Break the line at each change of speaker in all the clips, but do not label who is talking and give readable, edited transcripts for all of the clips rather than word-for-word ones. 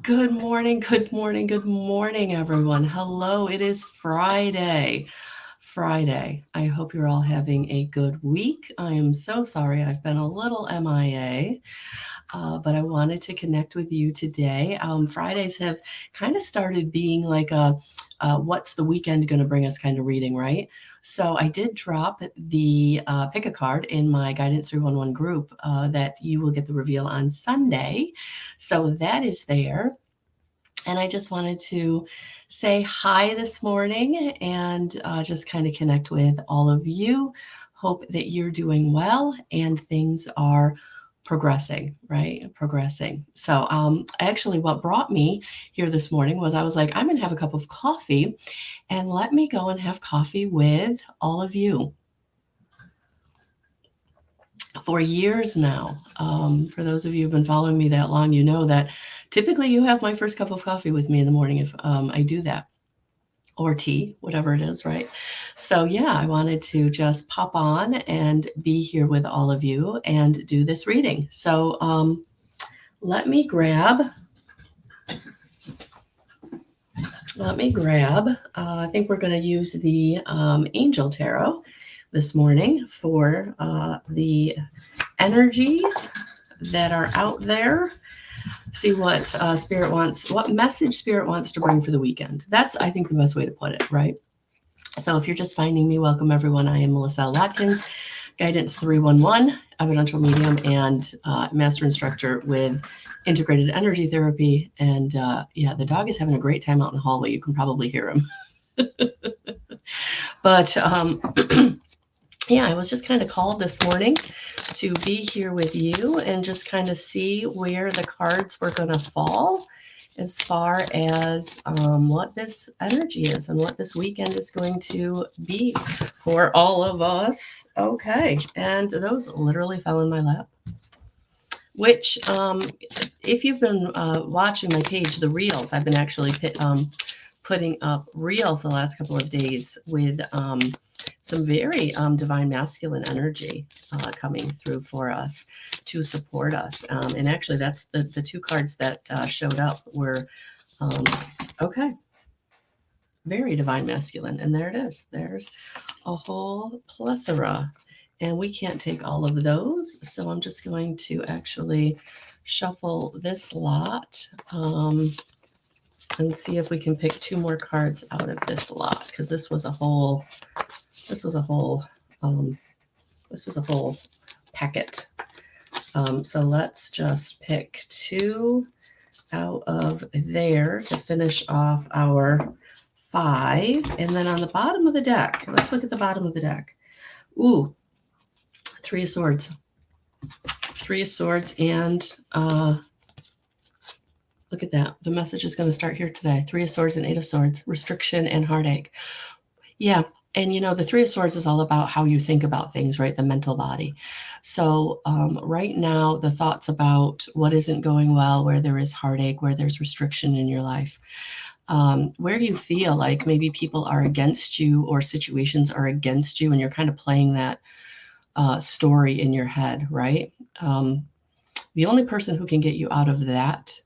Good morning, good morning, good morning, everyone. Hello, it is Friday. I hope you're all having a good week. I am so sorry I've been a little MIA, but I wanted to connect with you today. Fridays have kind of started being like a what's the weekend going to bring us kind of reading, right? So I did drop the pick a card in my Guidance 311 group that you will get the reveal on Sunday. So that is there. And I just wanted to say hi this morning and just kind of connect with all of you. Hope that you're doing well and things are progressing, right? Progressing. So actually what brought me here this morning was I was like, I'm going to have a cup of coffee and let me go and have coffee with all of you. For years now, for those of you who've been following me that long, you know that typically you have my first cup of coffee with me in the morning if I do that, or tea, whatever it is, right? So yeah, I wanted to just pop on and be here with all of you and do this reading. So let me grab, I think we're going to use the Angel Tarot this morning for the energies that are out there. See what Spirit wants, what message Spirit wants to bring for the weekend. That's, I think, the best way to put it, right? So if you're just finding me, welcome everyone. I am Melissa Watkins, Guidance 311, evidential medium and master instructor with integrated energy therapy. And yeah, the dog is having a great time out in the hallway. You can probably hear him. But yeah, I was just kind of called this morning to be here with you and just kind of see where the cards were going to fall as far as what this energy is and what this weekend is going to be for all of us. Okay, and those literally fell in my lap. Which, if you've been watching my page, the reels, I've been actually putting up reels the last couple of days with some very divine masculine energy coming through for us to support us. And actually, that's the two cards that showed up were, okay, very divine masculine. And there it is. There's a whole plethora. And we can't take all of those. So I'm just going to actually shuffle this lot and see if we can pick two more cards out of this lot, because this was a whole packet. So let's just pick two out of there to finish off our 5. And then on the bottom of the deck, let's look at the bottom of the deck. Ooh, 3 of Swords. 3 of Swords, and look at that. The message is going to start here today. 3 of Swords and 8 of Swords. Restriction and heartache. Yeah. And, you know, the 3 of Swords is all about how you think about things, right? The mental body. So right now, the thoughts about what isn't going well, where there is heartache, where there's restriction in your life, where do you feel like maybe people are against you or situations are against you and you're kind of playing that story in your head, right? The only person who can get you out of that,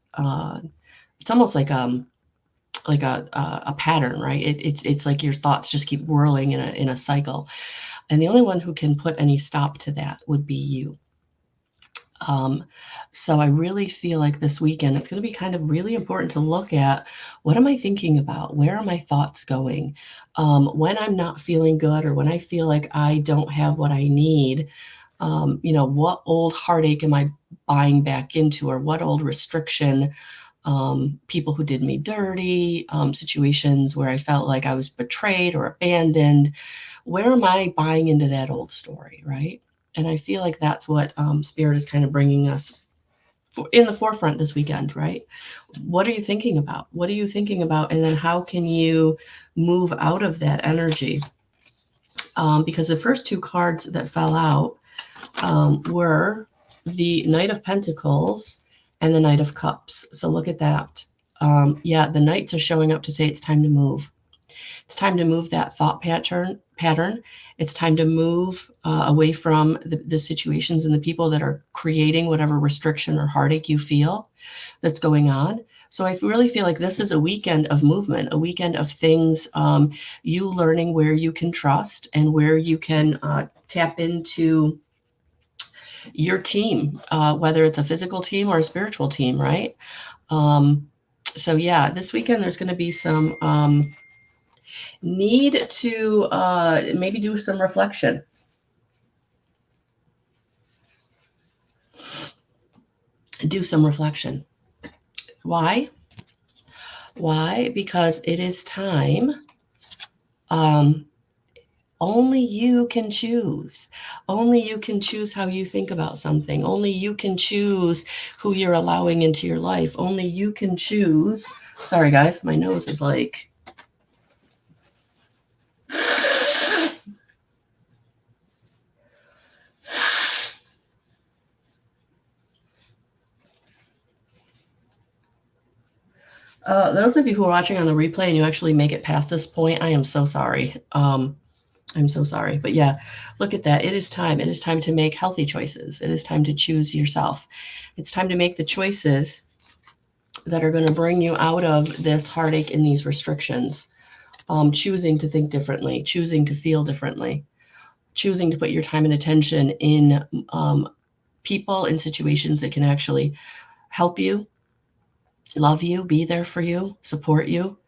it's almost like a pattern, right? It's like your thoughts just keep whirling in a cycle, and the only one who can put any stop to that would be you. So I really feel like this weekend it's going to be kind of really important to look at, what am I thinking about? Where are my thoughts going? When I'm not feeling good, or when I feel like I don't have what I need, you know, what old heartache am I buying back into, or what old restriction, people who did me dirty, situations where I felt like I was betrayed or abandoned. Where am I buying into that old story, right? And I feel like that's what Spirit is kind of bringing us in the forefront this weekend, right? What are you thinking about? What are you thinking about? And then how can you move out of that energy? Because the first 2 cards that fell out were the Knight of Pentacles and the Knight of Cups. So look at that. Yeah, the Knights are showing up to say it's time to move. It's time to move that thought pattern pattern. It's time to move away from the situations and the people that are creating whatever restriction or heartache you feel that's going on. So I really feel like this is a weekend of movement, a weekend of things, you learning where you can trust and where you can tap into your team, whether it's a physical team or a spiritual team, right? So yeah, this weekend there's going to be some need to maybe do some reflection. Do some reflection. Why? Why? Because it is time. Only you can choose. Only you can choose how you think about something. Only you can choose who you're allowing into your life. Only you can choose. Sorry, guys, my nose is like. Those of you who are watching on the replay and you actually make it past this point, I am so sorry. I'm so sorry. But yeah, look at that. It is time. It is time to make healthy choices. It is time to choose yourself. It's time to make the choices that are going to bring you out of this heartache and these restrictions. Choosing to think differently, choosing to feel differently, choosing to put your time and attention in people and situations that can actually help you, love you, be there for you, support you.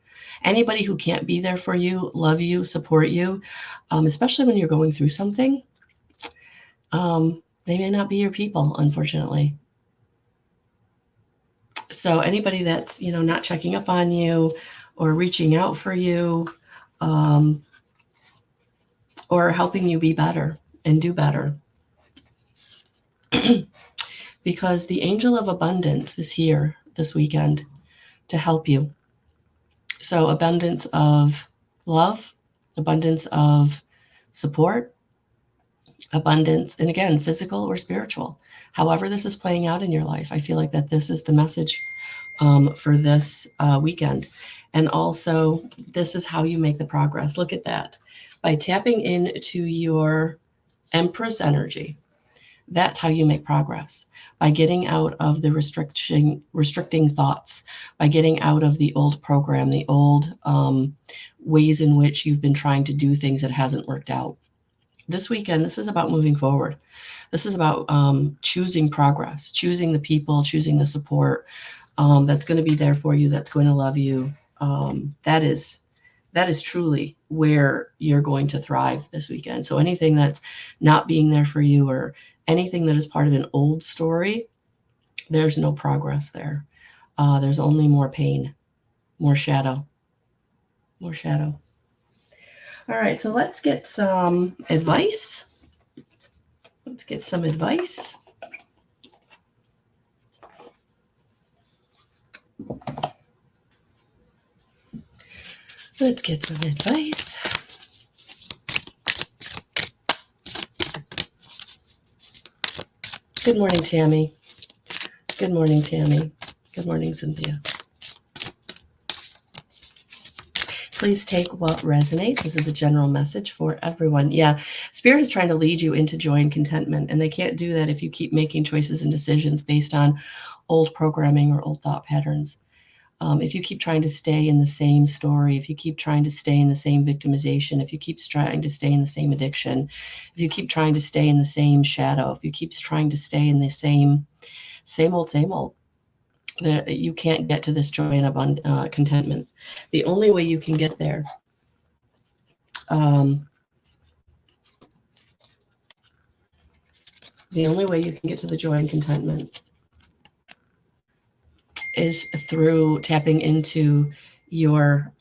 Anybody who can't be there for you, love you, support you, especially when you're going through something, they may not be your people, unfortunately. So anybody that's, not checking up on you or reaching out for you, or helping you be better and do better. Because the angel of abundance is here this weekend to help you. So abundance of love, abundance of support, abundance, and again, physical or spiritual. However this is playing out in your life, I feel like that this is the message for this weekend. And also, this is how you make the progress. Look at that. By tapping into your Empress energy, that's how you make progress. By getting out of the restricting thoughts, by getting out of the old program, the old ways in which you've been trying to do things that hasn't worked out. This weekend, this is about moving forward. This is about choosing progress, choosing the people, choosing the support that's going to be there for you, that's going to love you. That is truly where you're going to thrive this weekend. So anything that's not being there for you or anything that is part of an old story, there's no progress there. There's only more pain, more shadow, more shadow. All right, so let's get some advice. Let's get some advice. Let's get some advice. Good morning, Tammy. Good morning, Tammy. Good morning, Cynthia. Please take what resonates. This is a general message for everyone. Yeah, Spirit is trying to lead you into joy and contentment, and they can't do that if you keep making choices and decisions based on old programming or old thought patterns. If you keep trying to stay in the same story, if you keep trying to stay in the same victimization, if you keep trying to stay in the same addiction, if you keep trying to stay in the same shadow, if you keep trying to stay in the same old, you can't get to this joy and contentment. The only way you can get there, the only way you can get to the joy and contentment is through tapping into your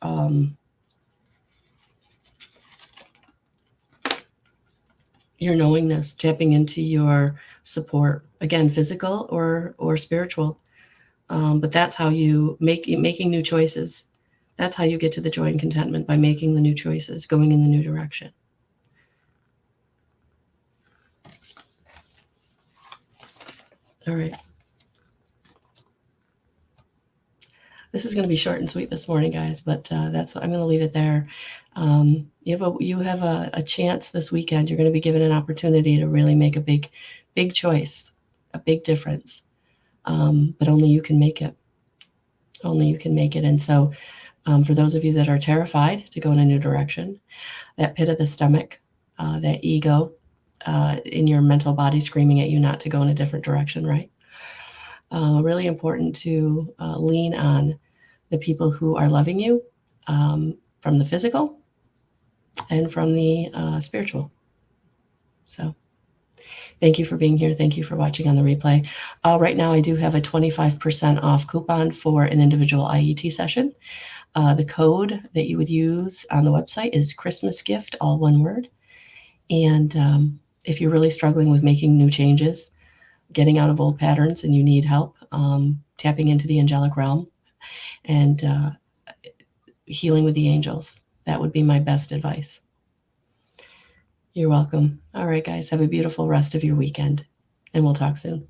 knowingness, tapping into your support, again, physical or spiritual. But that's how you making new choices. That's how you get to the joy and contentment, by making the new choices, going in the new direction. All right. This is going to be short and sweet this morning, guys, but that's what I'm going to leave it there. You have a chance this weekend. You're going to be given an opportunity to really make a big choice, a big difference. But only you can make it. Only you can make it. And so for those of you that are terrified to go in a new direction, that pit of the stomach, that ego in your mental body screaming at you not to go in a different direction, right? Really important to lean on the people who are loving you from the physical and from the spiritual. So thank you for being here. Thank you for watching on the replay. Right now, I do have a 25% off coupon for an individual IET session. The code that you would use on the website is Christmas gift, all one word. And if you're really struggling with making new changes, getting out of old patterns, and you need help tapping into the angelic realm and healing with the angels, that would be my best advice. You're welcome. All right, guys, have a beautiful rest of your weekend, and we'll talk soon.